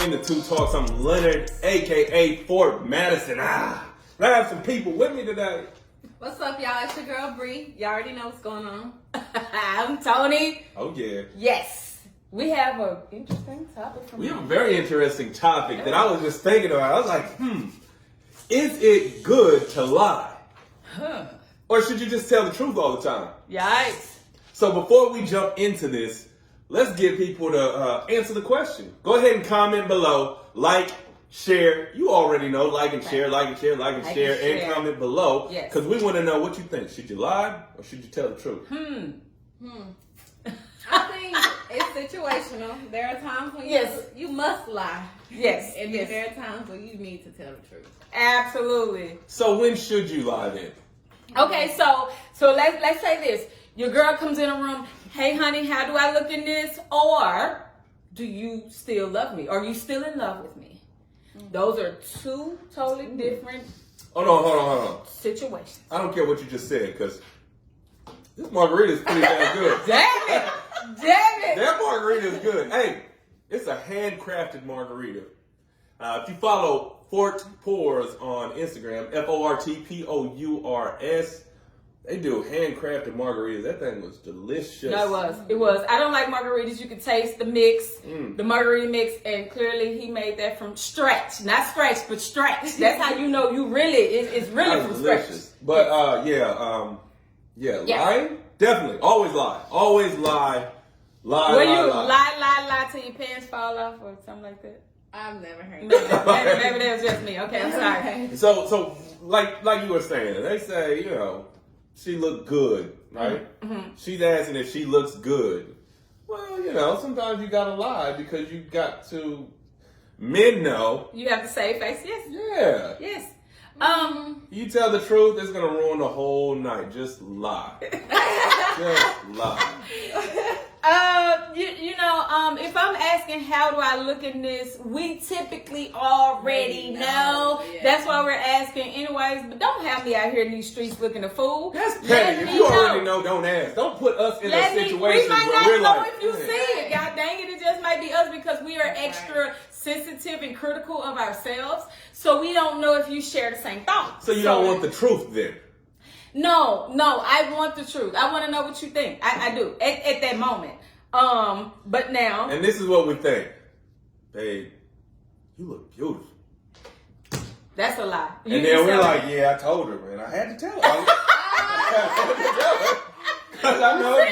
Between the Two Talks. I'm Leonard, aka Fort Madison. I have some people with me today. What's up, y'all? It's your girl Bree. Y'all already know what's going on. I'm Tony. Oh yeah. Yes, we have an interesting topic. We have a very interesting topic that I was just thinking about. I was like, is it good to lie? Or should you just tell the truth all the time? Yikes. So before we jump into this, let's get people to answer the question. Go ahead and comment below. Like, share. You already know. Like and share, like and share, like and share, and comment below. Yes. Because we want to know what you think. Should you lie or should you tell the truth? I think it's situational. There are times when you must lie. Yes. And then there are times when you need to tell the truth. Absolutely. So when should you lie then? Okay, so let's say this. Your girl comes in a room, hey honey, how do I look in this? Or do you still love me? Are you still in love with me? Those are two totally different Hold on. situations. I don't care what you just said because this margarita is pretty damn good. Damn it! Damn it! That margarita is good. Hey, it's a handcrafted margarita. If you follow Fort Pours on Instagram, FORTPOURS, they do handcrafted margaritas. That thing was delicious. No, it was. I don't like margaritas. You can taste the mix, the margarita mix, and clearly he made that from scratch. Not scratch, but stretch. That's how you know you really, it's really That was from delicious. scratch. But lying? Definitely. Always lie. Always lie. Lie, Will lie, you lie. lie till your pants fall off or something like that? I've never heard Maybe that. that was just me. Okay, I'm sorry. So like you were saying, they say, she looked good, right? She's asking if she looks good. Well, sometimes you gotta lie because you got to. Men know. You have to save face. Yes. Yeah. Yes. You tell the truth, it's gonna ruin the whole night. Just lie. Just lie. If I'm asking how do I look in this, we typically already know. Yeah. That's why we're asking anyways. But don't have me out here in these streets looking a fool. That's Let petty. If me you already know, don't ask. Don't put us in a We situation might where not we're know like, if you see it. God dang it, it just might be us because we are That's extra sensitive and critical of ourselves. So we don't know if you share the same thoughts. So you don't want the truth then? No, I want the truth. I want to know what you think. I do at that moment. But now, And this is what we think. Babe, you look beautiful. that's a lie. You And can then we're tell like, me. yeah, I told her, man. I had to tell her. I had to tell her. Because I know it.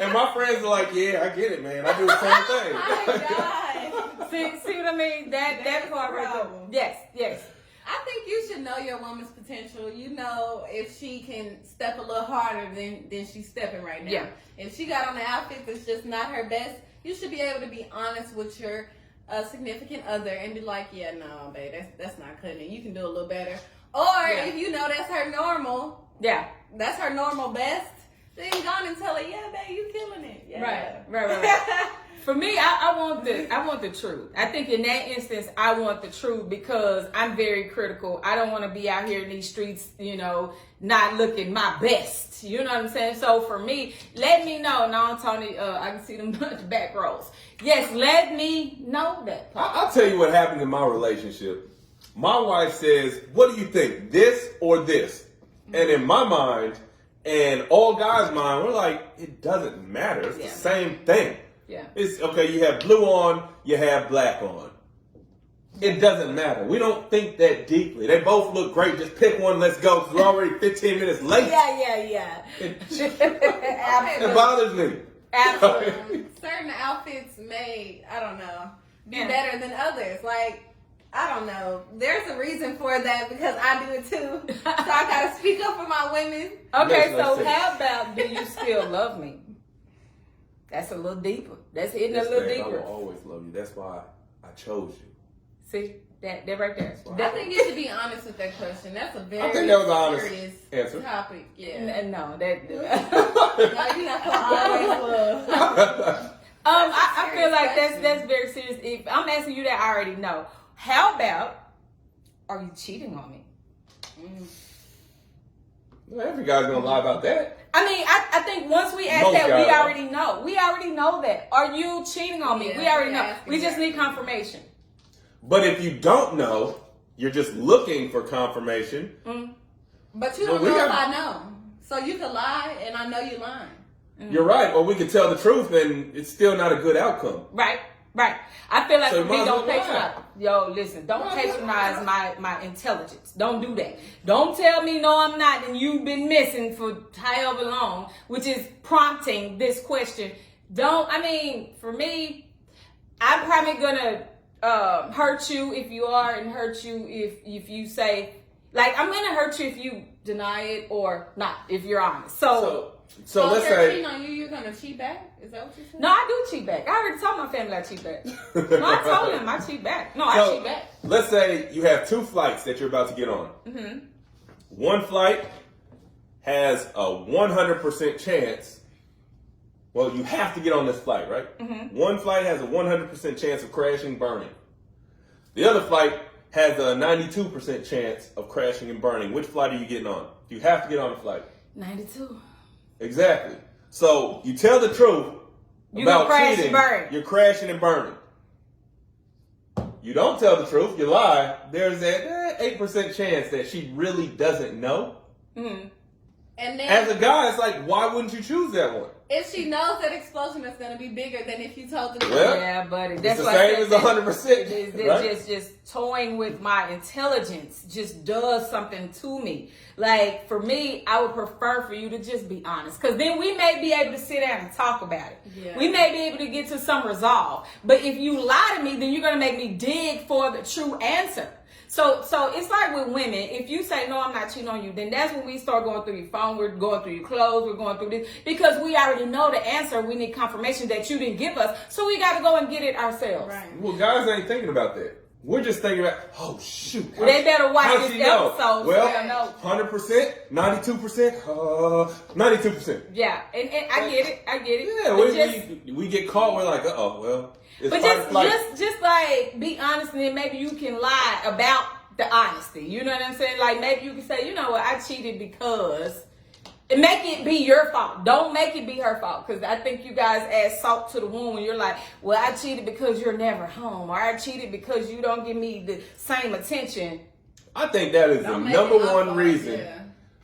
And my friends are like, yeah, I get it, man. I do the same thing. Oh my God. See what I mean? That part right there. problem. Yes. I think you should know your woman's potential. You know if she can step a little harder than she's stepping right now. Yeah. If she got on an outfit that's just not her best, you should be able to be honest with your significant other and be like, yeah, no, babe, that's not cutting it. You can do a little better. Or if you know that's her normal, Yeah. that's her normal best, then go on and tell her, yeah, babe, you killing it. Yeah. Right. For me, I want the truth. I think in that instance, I want the truth because I'm very critical. I don't want to be out here in these streets, not looking my best. You know what I'm saying? So for me, let me know. No, Tony, I can see them back rows. Yes, let me know that part. I'll tell you what happened in my relationship. My wife says, what do you think, this or this? And in my mind, and all guys' mind, we're like, it doesn't matter. It's the same thing. Yeah. It's okay, you have blue on, you have black on. It doesn't matter. We don't think that deeply. They both look great. Just pick one, let's go. 'Cause we're already 15 minutes late. Yeah. It bothers me. Absolutely. Certain outfits may, I don't know, be better than others. Like, I don't know. There's a reason for that because I do it too. So I gotta speak up for my women. Okay, Let's so see. how about do you still love me? That's a little deeper. That's hitting Yes, a little babe, I deeper. will always love you. That's why I chose you. See that right there. I think you should be honest with that question. That's a very I think that was an honest serious answer. topic. Yeah. No, that. No, you're not gonna always love. I feel like that's very serious. If I'm asking you that, I already know. How about, are you cheating on me? Well, every guy's gonna lie about that. I mean, I think once we ask Most that, we guys already know. We already know that. Are you cheating on me? Yeah, We already we know. asking We just that. need confirmation. But if you don't know, you're just looking for confirmation. But you Well, don't we know if got- I know. So you could lie, and I know you're lying. You're right. Or we could tell the truth, and it's still not a good outcome. Right. I feel like So for you me, might as don't well lie. patronize. Yo, listen, don't Might as well patronize my intelligence. Don't do that. Don't tell me no, I'm not, and you've been missing for however long, which is prompting this question. For me, I'm probably gonna hurt you if you are, and hurt you if you say, like, I'm gonna hurt you if you deny it or not, if you're honest. So So let's if they're say. cheating on you, you're gonna cheat back? Is that what you said? no, I do cheat back. I already told my family I cheat back. No, I told them I cheat back. No, I cheat back. Let's say you have 2 flights that you're about to get on. Mm-hmm. One flight has a 100% chance. Well, you have to get on this flight, right? Mm-hmm. One flight has a 100% chance of crashing, burning. The other flight has a 92% chance of crashing and burning. Which flight are you getting on? You have to get on the flight. 92. Exactly. So you tell the truth You about gonna crash cheating. and burn. You're crashing and burning. You don't tell the truth. You lie. There's that 8% chance that she really doesn't know. Mm-hmm. And then As a guy, it's like, why wouldn't you choose that one? if she knows that explosion is gonna be bigger than if you told the truth. Well, Yeah, buddy. It's That's the why I same said as that 100%. Right? just toying with my intelligence just does something to me. Like, for me, I would prefer for you to just be honest, because then we may be able to sit down and talk about it. Yeah. We may be able to get to some resolve. But if you lie to me, then you're gonna make me dig for the true answer. So it's like with women. If you say, no, I'm not cheating on you, then that's when we start going through your phone, we're going through your clothes, we're going through this, because we already know the answer. We need confirmation that you didn't give us, so we got to go and get it ourselves. Right. Well, guys ain't thinking about that. We're just thinking about, oh, shoot. Well, they better watch How'd this she know? episode so Well, they'll know. 100%, 92%, 92%. Yeah, and I get it. Yeah, But just- we get caught. We're like, well, it's But fight or flight. just like be honest, and then maybe you can lie about the honesty. You know what I'm saying? Like, maybe you can say, you know what, I cheated because, and make it be your fault. Don't make it be her fault, because I think you guys add salt to the wound when you're like, well, I cheated because you're never home, or I cheated because you don't give me the same attention. I think that is the Don't make number it my one fault, reason. yeah.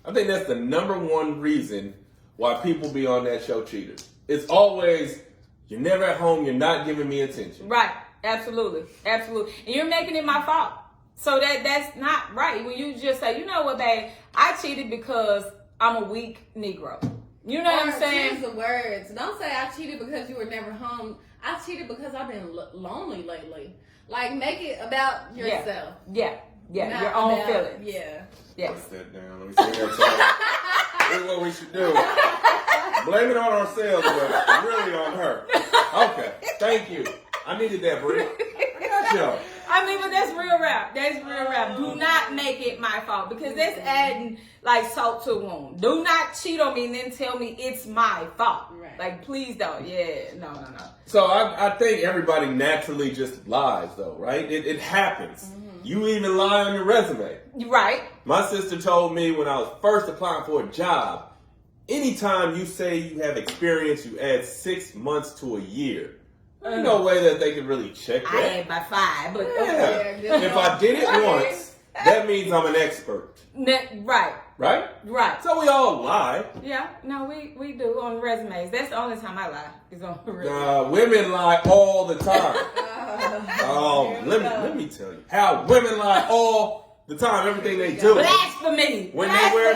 I think that's the number one reason why people be on that show cheaters. It's always, you're never at home, you're not giving me attention. Right. Absolutely. And you're making it my fault. So that's not right. When you just say, you know what, babe, I cheated because I'm a weak Negro. You know what I'm saying? Choose the words. Don't say I cheated because you were never home. I cheated because I've been lonely lately. Like, make it about yourself. Yeah. Not Your own about- feelings. Yeah. Yes. Write that down. Let me see that. This is what we should do. Blame it on ourselves, but really on her. Okay. Thank you. I needed that, Brie. Gotcha. I mean, but that's real rap. Do not make it my fault, because that's adding like salt to a wound. Do not cheat on me and then tell me it's my fault. Right. Like, please don't. Yeah, no. So I think everybody naturally just lies, though, right? It happens. Mm-hmm. You even lie on your resume. Right. My sister told me when I was first applying for a job, anytime you say you have experience, you add 6 months to a year. There's no way that they can really check that. I had by 5, but Yeah. Yeah, If I did it once, that means I'm an expert, Right. right? So we all lie. Yeah, no, we do on resumes. That's the only time I lie. Is on resumes. Women lie all the time. Oh, let me tell you how women lie all the time. Everything they do. Blasphemy. When they wear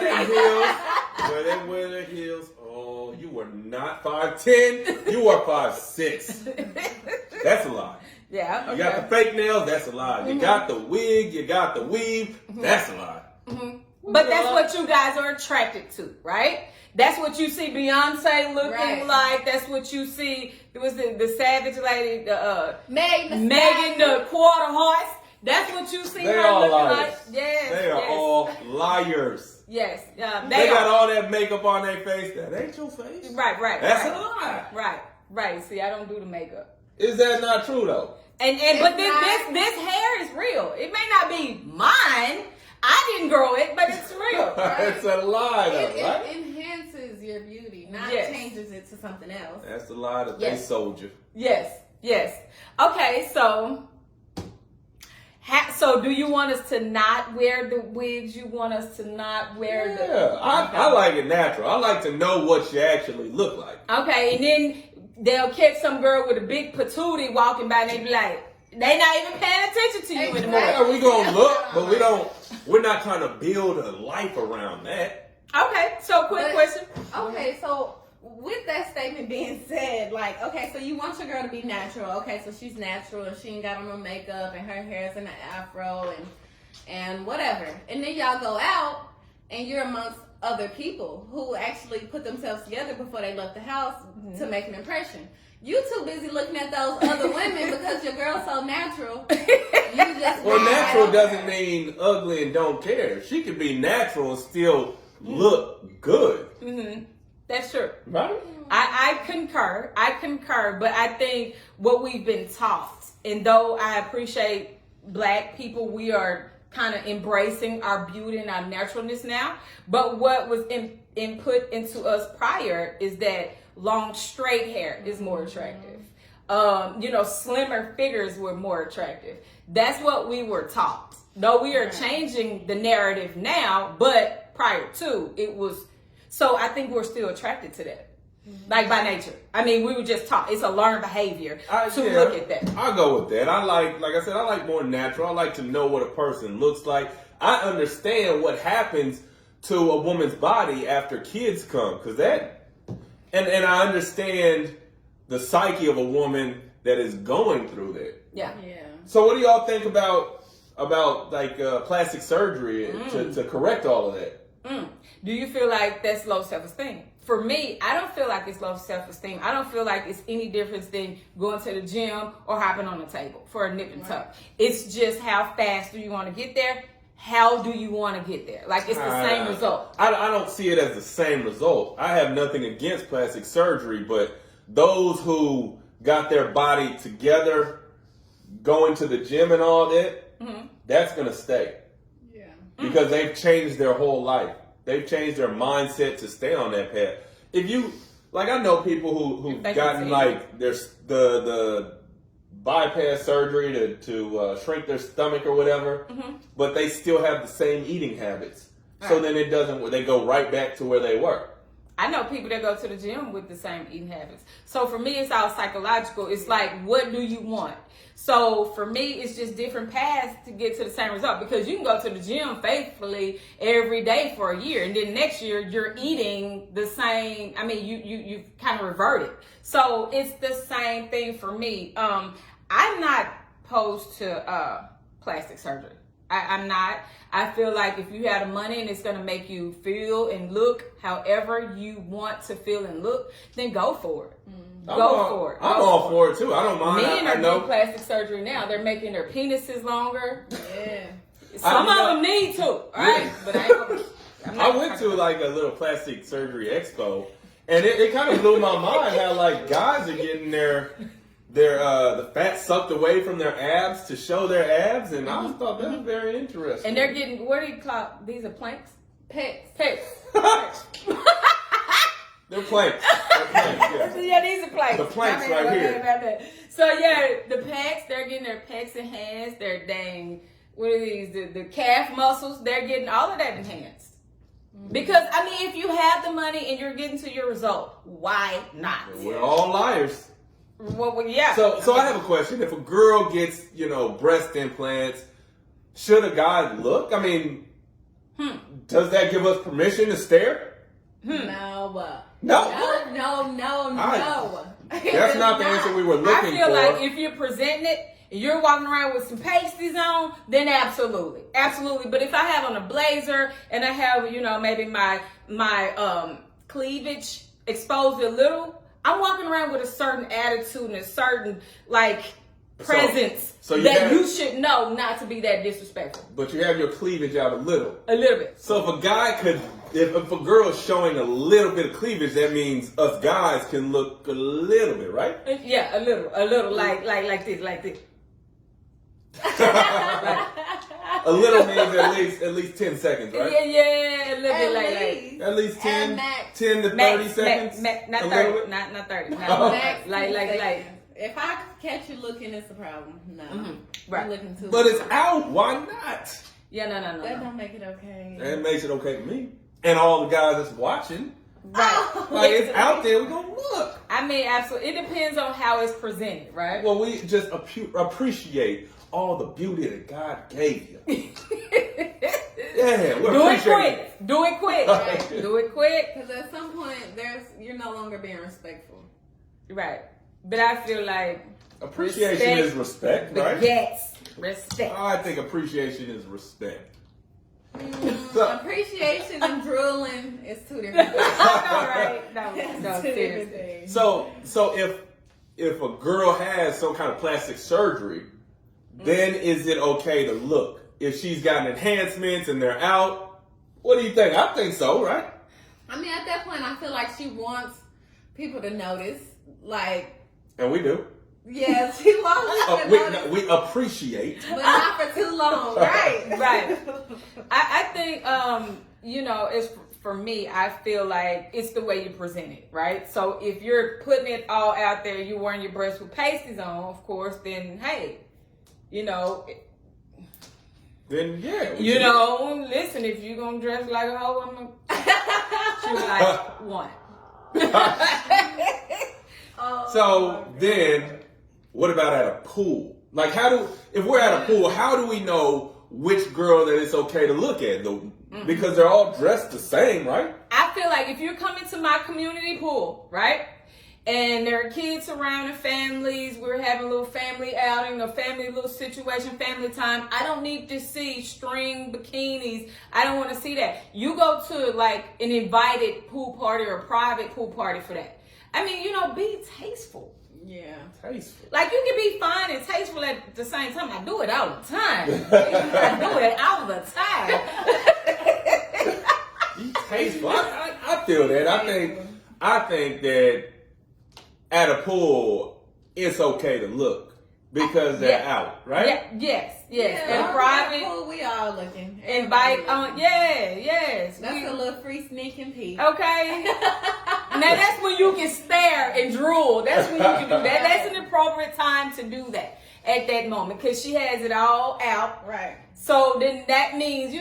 their heels, oh, you were not 5'10", you were 5'6". That's a lie. Yeah. You got the fake nails, that's a lie. You got the wig, you got the weave, that's a lie. But that's what you guys are attracted to, right? That's what you see Beyonce looking Right. like. That's what you see. It was the Savage lady, Megan the quarter horse. That's what you see They her all looking liars. like. Yes. They are yes. all liars. Yes. They got all that makeup on their face. That ain't your face. Right. That's right. a lie. Right. See, I don't do the makeup. Is that not true though? And but It's not. this hair is real. It may not be mine. I didn't grow it, but it's real. It's a lie, though, It right? enhances your beauty, not Yes. changes it to something else. That's the lie that they Yes. sold you. Yes. Okay, so so do you want us to not wear the wigs? You want us to not wear the... Yeah, I like it natural. I like to know what you actually look like. Okay, and then they'll catch some girl with a big patootie walking by and they be like, they not even paying attention to you Exactly. anymore. Yeah, we gonna look, but we're not trying to build a life around that. Okay, so quick But- question. Okay, so with that statement being said, like, okay, so you want your girl to be natural. Okay, so she's natural and she ain't got on no makeup and her hair's in an afro and whatever. And then y'all go out and you're amongst other people who actually put themselves together before they left the house to make an impression. You too busy looking at those other women because your girl's so natural. You just Well, not natural out doesn't there. mean ugly and don't care. She could be natural and still look good, That's true. right? I concur, but I think what we've been taught, and though I appreciate Black people, we are kind of embracing our beauty and our naturalness now, but what was input into us prior is that long straight hair is more attractive. Slimmer figures were more attractive. That's what we were taught. Though we are changing the narrative now, but prior to, it was... So I think we're still attracted to that, like by nature. I mean, we were just taught. It's a learned behavior to look at that. I go with that. I like more natural. I like to know what a person looks like. I understand what happens to a woman's body after kids come, because and I understand the psyche of a woman that is going through that. Yeah. Yeah. So what do y'all think about like plastic surgery to correct all of that? Do you feel like that's low self-esteem? For me, I don't feel like it's low self-esteem. I don't feel like it's any difference than going to the gym or hopping on the table for a nip and tuck. It's just how fast do you want to get there? How do you want to get there? Like, it's the same result. I don't see it as the same result. I have nothing against plastic surgery, but those who got their body together, going to the gym and all that, that's going to stay. Yeah. Because they've changed their whole life. They've changed their mindset to stay on that path. If you, like, I know people who've gotten like the bypass surgery to shrink their stomach or whatever, but they still have the same eating habits. So then they go right back to where they were. I know people that go to the gym with the same eating habits. So for me, it's all psychological. It's like, what do you want? So for me, it's just different paths to get to the same result, because you can go to the gym faithfully every day for a year, and then next year you're eating the same. I mean, you kind of reverted. So it's the same thing for me. I'm not opposed to plastic surgery. I'm not. I feel like if you have the money and it's going to make you feel and look however you want to feel and look, then go for it. Go for it. I'm all for it too. I don't mind. Men I are know. doing plastic surgery now. They're making their penises longer. Yeah. Some you of know- them need to, all right? But I'm not I went to like a little plastic surgery expo, and it kind of blew my mind how like guys are getting their the fat sucked away from their abs to show their abs, and I just thought that was very interesting. and they're getting, what do you call these? Are planks? Pecs. Pecs. They're planks. They're planks, yeah. Yeah, these are planks. The planks My bad, right my here. bad, my bad. So yeah, the pecs, they're getting their pecs enhanced. Their dang, what are these? The calf muscles, they're getting all of that enhanced. Because I mean, if you have the money and you're getting to your result, why not? We're all liars. Well, yeah. So I have a question. If a girl gets, breast implants, should a guy look? I mean, does that give us permission to stare? No. No. No. That's not the answer we were I looking feel for. like if you're presenting it and you're walking around with some pasties on, then absolutely. But if I have on a blazer and I have, maybe my cleavage exposed a little, I'm walking around with a certain attitude and a certain presence so you should know not to be that disrespectful. But you have your cleavage out a little. A little bit. So if a girl is showing a little bit of cleavage, that means us guys can look a little bit, right? Yeah, a little, like this. A little means at least 10 seconds, right? Yeah, a little bit like least. At least 10, At max. 10 to 30 max, seconds. not A 30, little bit? not 30. Oh. Max Like. 10 seconds. If I catch you looking, it's a problem. No. Right. You're looking too But it's much. out. Why not? Yeah, That no. don't make it okay. And it makes it okay to me. And all the guys that's watching. Right. Like, it's out there. We're going to look. I mean, absolutely. It depends on how it's presented, right? Well, we just appreciate all the beauty that God gave you. Yeah, we Do it appreciate quick. Do it quick. Right. Do it quick. Because at some point, you're no longer being respectful. Right. But I feel like Appreciation is respect, right? Yes. Respect. I think appreciation is respect. So- Appreciation and drooling is two different things. All right. No, Two different seriously. things. So if a girl has some kind of plastic surgery, then is it okay to look? If she's gotten enhancements and they're out, what do you think? I think so, right? I mean, at that point, I feel like she wants people to notice. Like, And we do. yeah, she wants people to notice, We appreciate. but not for too long, right? Right. I think, it's for me, I feel like it's the way you present it, right? So if you're putting it all out there, you're wearing your breasts with pasties on, of course, then hey, Then yeah. listen, if you're gonna dress like a hoe, I'm gonna shoot like one. Oh, So then, what about at a pool? Like, if we're at a pool, how do we know which girl that it's okay to look at? Because they're all dressed the same, right? I feel like if you're coming to my community pool, right? And there are kids around and families, we're having a little family outing, a family little situation, family time. I don't need to see string bikinis. I don't want to see that. You go to like an invited pool party or a private pool party for that. I mean, be tasteful. yeah. Tasteful. Like you can be fine and tasteful at the same time. I do it all the time. I do it all the time. You tasteful. I feel that. I think that at a pool, it's okay to look because they're out, right? Yes. Yeah, And private. Cool, we all looking. Invite Everybody on, looking. yes. That's a little free sneak and peek. Okay. Now that's when you can stare and drool. That's when you can do that. That's an appropriate time to do that at that moment because she has it all out. Right. So then that means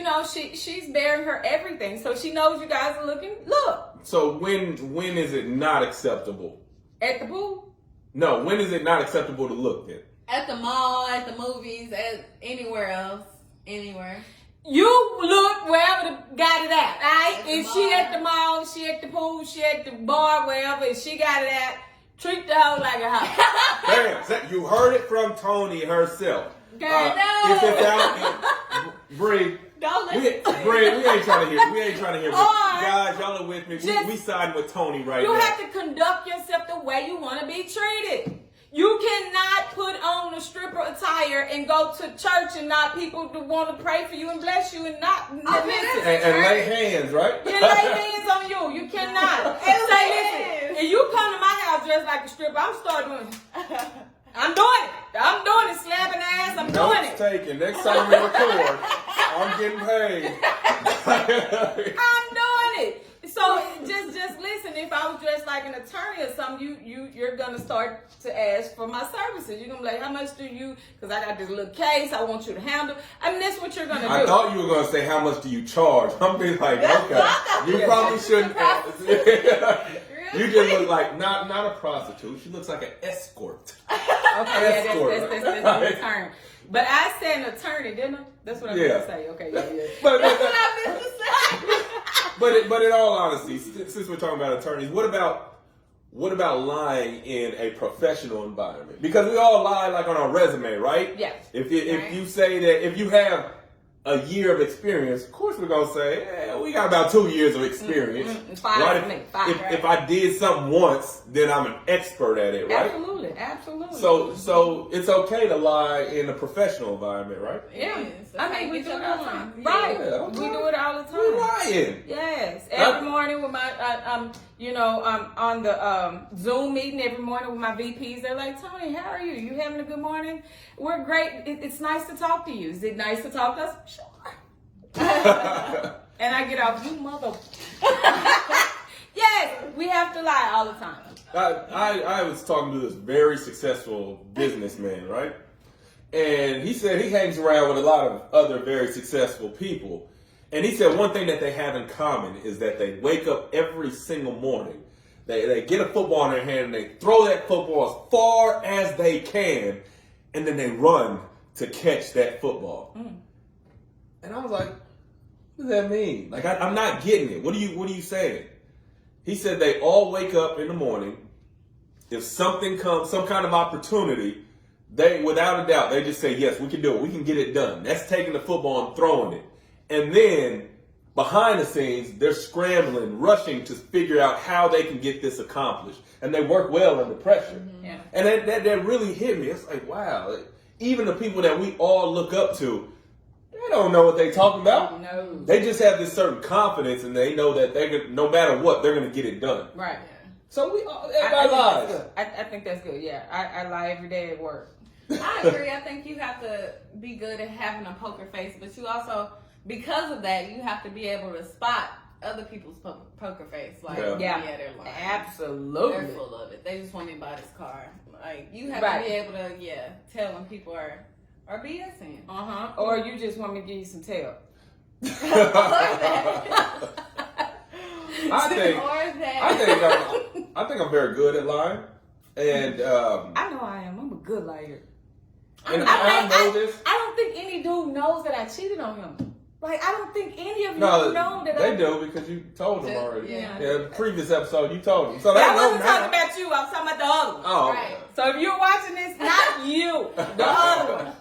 she's bearing her everything. So she knows you guys are looking. Look So when is it not acceptable? at the pool. No, when is it not acceptable to look then? At the mall, at the movies, at anywhere else. Anywhere. You look wherever the got it at, right? At the If she bar. at the mall, she at the pool, she at the bar, wherever, if she got it at, treat the hoe like a hoe. Bam! So you heard it from Tony herself. Okay, If it's out, Bree. Don't We listen to it. ain't trying to hear. We ain't trying to hear. Or- Guys, y'all are with me. Just- We siding with Tony right You now. have to conduct yourself the way you want to be treated. You cannot put on a stripper attire and go to church and not people to want to pray for you and bless you and not listen. and lay hands, right? You lay hands on you. You cannot. Say, listen, if you come to my house dressed like a stripper, I'm starting doing it. I'm doing it. I'm doing it. Slapping ass. I'm doing Notes it. taken. Next time we record, I'm getting paid. I'm doing it. So just listen. If I was dressed like an attorney or something, you're gonna start to ask for my services. You're gonna be like, how much do you? Because I got this little case I want you to handle. I mean, that's what you're gonna do. I thought you were gonna say how much do you charge. I'm being like, okay, you probably shouldn't. You just look like not a prostitute. She looks like an escort. Okay, Escort. that's the term. But I said an attorney, didn't I? That's what I'm Yeah. gonna say. Okay, yeah. But That's what I meant to say. but in all honesty, since we're talking about attorneys, what about lying in a professional environment? Because we all lie like on our resume, right? Yes. If Right. you say that if you have a year of experience, of course we're gonna say, we got about 2 years of experience. Five right? for me. Five. If I did something once, then I'm an expert at it, right? Absolutely. So it's okay to lie in a professional environment, right? Yeah. Yes, I okay, mean, we get do your it all the point. time. Yeah. Right. Yeah, okay. We do it all the We're time. lying. Yes. Every morning with my, on the Zoom meeting every morning with my VPs, they're like, Tony, how are you? You having a good morning? We're great. It's nice to talk to you. Is it nice to talk to us? sure? And I get off, you mother. Yes, we have to lie all the time. I was talking to this very successful businessman, right? And he said he hangs around with a lot of other very successful people. And he said one thing that they have in common is that they wake up every single morning. They get a football in their hand and they throw that football as far as they can, and then they run to catch that football. And I was like, what does that mean? Like, I'm not getting it. What are you saying? He said they all wake up in the morning. If something comes, some kind of opportunity, they, without a doubt, they just say, yes, we can do it. We can get it done. That's taking the football and throwing it. And then behind the scenes, they're scrambling, rushing to figure out how they can get this accomplished. And they work well under pressure. Yeah. And that really hit me. It's like, wow, even the people that we all look up to, they don't know what they're talking about. No. They just have this certain confidence, and they know that they're no matter what, they're going to get it done. Right. So I everybody lies. think that's good. I think that's good. Yeah, I lie every day at work. I agree. I think you have to be good at having a poker face, but you also, because of that, you have to be able to spot other people's poker face. Like, Yeah. they're lying. Absolutely. They're full of it. They just want me to buy this car. Like, you have Right. to be able to, tell when people are BSing. Or you just want me to give you some tail. I think I'm very good at lying, and I know I am. I'm a good liar. I know this. I don't think any dude knows that I cheated on him. Like, I don't think any of you No, know that they do because you told them already. Yeah. The previous episode you told them. So they I know wasn't now. talking about you. I was talking about the other one. Oh, Right. So if you're watching this, not you, the other one.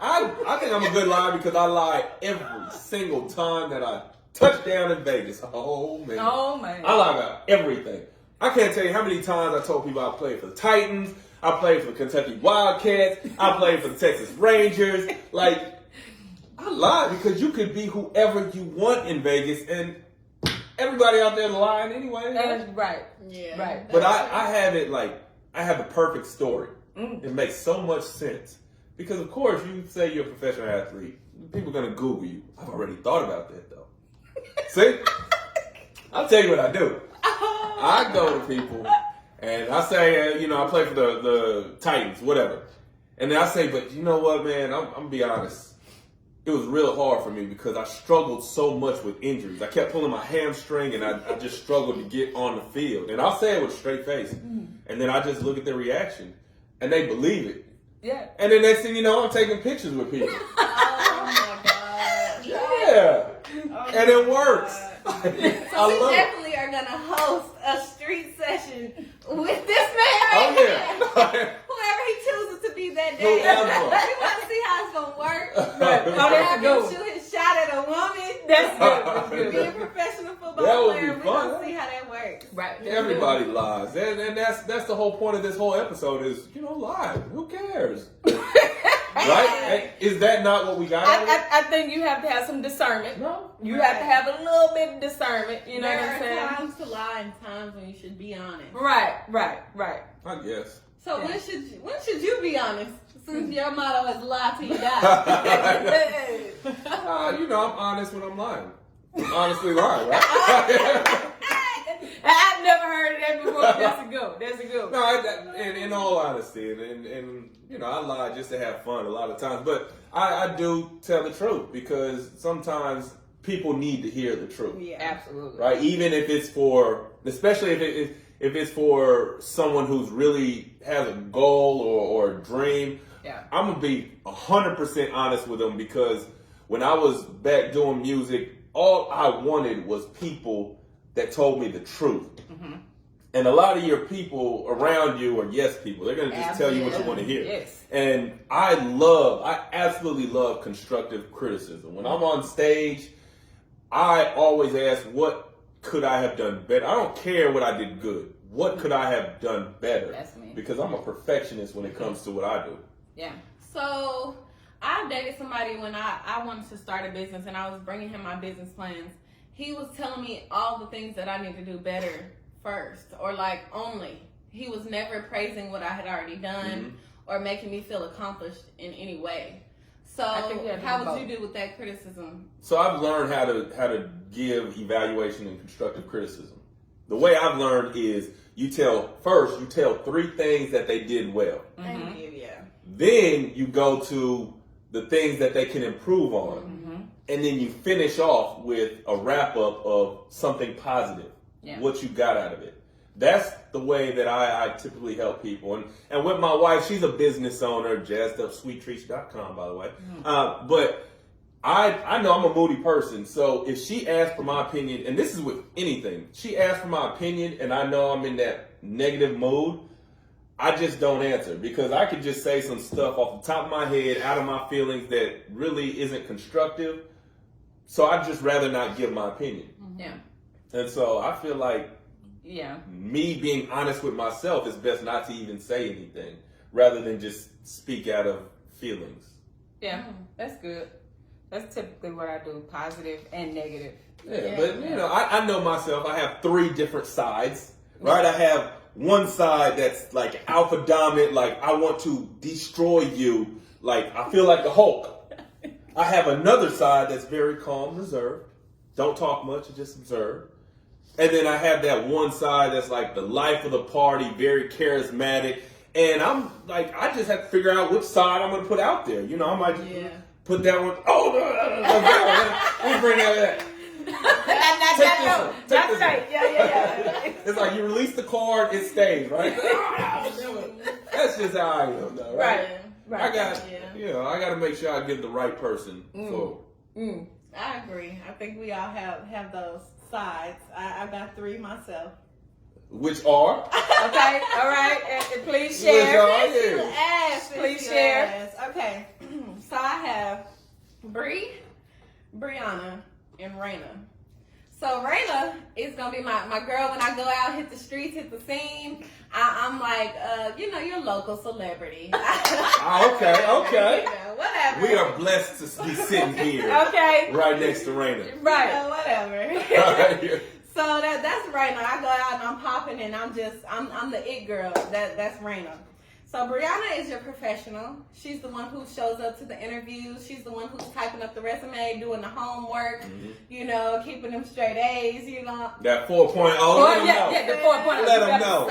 I think I'm a good liar because I lie every single time that I touch down in Vegas. Oh man. Oh man. I lie about everything. I can't tell you how many times I told people I played for the Titans, I played for the Kentucky Wildcats, I played for the Texas Rangers. Like, I lie because you could be whoever you want in Vegas, and everybody out there lying anyway. Right. Yeah. Right. But I have it like, I have a perfect story. Mm. It makes so much sense. Because, of course, you say you're a professional athlete. People are going to Google you. I've already thought about that, though. See? I'll tell you what I do. I go to people, and I say, I play for the Titans, whatever. And then I say, but you know what, man? I'm going to be honest. It was real hard for me because I struggled so much with injuries. I kept pulling my hamstring, and I just struggled to get on the field. And I'll say it with a straight face. And then I just look at their reaction, and they believe it. Yeah. And then next thing you know, I'm taking pictures with people. Oh my God. Yeah. Oh And it works. So I we love it. definitely are gonna host a street session with this man Oh, right yeah. here. Whoever he chooses to be that day. Whoever. We want to see how it's gonna work. Right. Oh, that's Have good. him shoot his shot at a woman. That's good. That's Be good. a professional football That would be player. We're fun. gonna see how that works. Right. Everybody lies. And that's the whole point of this whole episode is, lie. Who cares? Right? Is that not what we got out of it? I think you have to have some discernment. No. You have to have a little bit of discernment. You know There what I'm are saying? times to lie and times when you should be honest. Right. Oh, I guess. So Yeah. when should you be honest? Since your motto is lie till you die. I'm honest when I'm lying. I'm honestly lying, right? I've never heard of that before. That's a good one. No, in all honesty, and I lie just to have fun a lot of times, but I do tell the truth because sometimes people need to hear the truth, Yeah. Absolutely. right? Even if it's especially if it's for someone who's really has a goal or a dream. Yeah. I'm gonna be 100% honest with them because when I was back doing music, all I wanted was people that told me the truth. Mm-hmm. And a lot of your people around you are yes people. They're going to just tell you what you want to hear. Yes. And I absolutely love constructive criticism. When I'm on stage, I always ask, what could I have done better? I don't care what I did good. What could I have done better? That's me. Because I'm a perfectionist when it comes to what I do. Yeah. So I dated somebody when I wanted to start a business and I was bringing him my business plans. He was telling me all the things that I need to do better first, or like only. He was never praising what I had already done or making me feel accomplished in any way. So So I think you have to how do would both. you do with that criticism? So I've learned how to give evaluation and constructive criticism. The way I've learned is you tell 3 things that they did well. Thank you. Yeah. Then you go to the things that they can improve on. And then you finish off with a wrap up of something positive, what you got out of it. That's the way that I typically help people. And with my wife, she's a business owner, jazzedupsweettreats.com, by the way. But I know I'm a moody person, so if she asks for my opinion, and this is with anything, she asks for my opinion and I know I'm in that negative mood, I just don't answer because I could just say some stuff off the top of my head, out of my feelings that really isn't constructive. So I'd just rather not give my opinion. Yeah. And so I feel like Yeah. me being honest with myself is best not to even say anything rather than just speak out of feelings. Yeah. That's good. That's typically what I do, positive and negative. Yeah, but you know, I know myself. I have 3 different sides, right? I have one side that's like alpha dominant, like I want to destroy you, like I feel like the Hulk. I have another side that's very calm, reserved, don't talk much, just observe. And then I have that one side that's like the life of the party, very charismatic. And I'm like, I just have to figure out which side I'm going to put out there. You know, I might just put that one. Oh, no. Let me bring that back. That's right. Yeah. It's like you release the card, it stays, right? That's just how I am, though, right? Right. I got to make sure I give the right person for. I agree. I think we all have those sides. I've got 3 myself. Which are? Okay. All right. And please share. Please share. Okay. So I have Bree, Brianna, and Raina. So Raina is gonna be my girl when I go out, hit the streets, hit the scene. I'm like, you're a local celebrity. Okay. You know, whatever. We are blessed to be sitting here Okay. right next to Raina. Right. You know, whatever. Right. So that's Raina. I go out and I'm popping and I'm the it girl. That's Raina. So Brianna is your professional. She's the one who shows up to the interviews. She's the one who's typing up the resume, doing the homework, you know, keeping them straight A's, you know. That 4.0. Oh, let yeah, the 4.0. Let You 'em better know.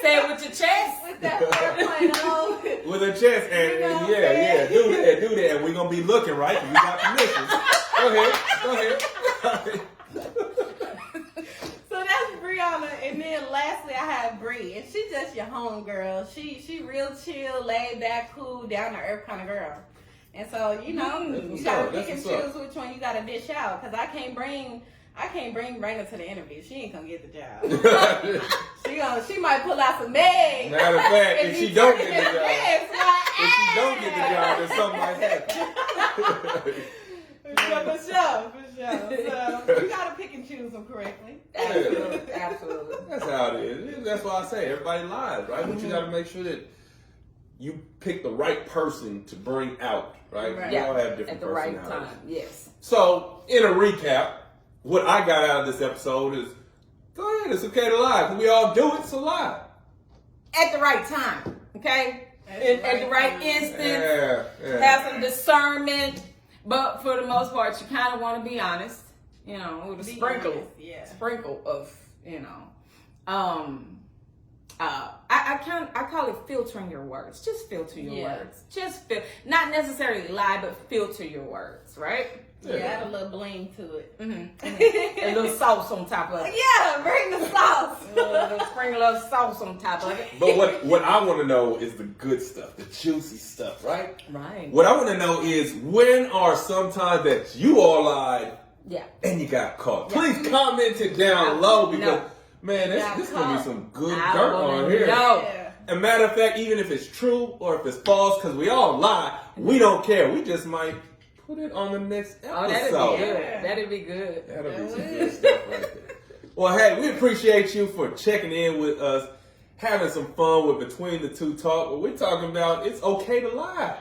Say it with your chest. With that 4.0. them know. With a chest. And, You know and what yeah, I'm do that. And we're going to be looking, right? We got permission. Go ahead. So that's Brianna, and then lastly I have Bree, and she's just your home girl. She real chill, laid back, cool, down to earth kind of girl. And so you know you gotta pick and choose which one you gotta dish out, because I can't bring Raina to the interview. She ain't gonna get the job. She might pull out some eggs. Matter of fact, if she don't get the job, if she don't get the job, then something might happen. For sure. So you gotta pick and choose them correctly. Absolutely. That's how it is. That's why I say everybody lies, right? But you got to make sure that you pick the right person to bring out, right? We all have different at the right personalities. time. Yes. So, in a recap, what I got out of this episode is, go ahead, it's okay to lie. 'Cause we all do it, so lie. At the right time. Okay. At the right instant. Yeah. Have some discernment. But for the most part, you kind of want to be honest, you know, with a sprinkle of, you know, I call it filtering your words. Just filter your words. Not necessarily lie, but filter your words, right? Yeah, add a little bling to it. A little sauce on top of it. Yeah, bring the sauce. Sprinkle a little sauce on top of it. But what I want to know is the good stuff, the juicy stuff, right? Right. What I want to know is when are some times that you all lied and you got caught? Please comment it down low because, man, this going to be some good dirt on here. And matter of fact, even if it's true or if it's false, because we all lie, we don't care. We just might put it on the next episode. Oh, that'd be good. That'll be some good stuff right there. Well, hey, we appreciate you for checking in with us, having some fun with Between the Two Talk. What we're talking about, it's okay to lie.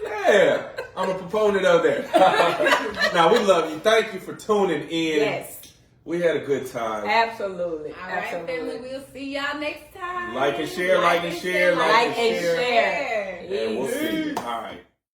Yeah, I'm a proponent of that. Now, we love you. Thank you for tuning in. Yes. We had a good time. Absolutely. All right, family, we'll see y'all next time. Like and share, like and share, like and share. share. And we'll see you. All right.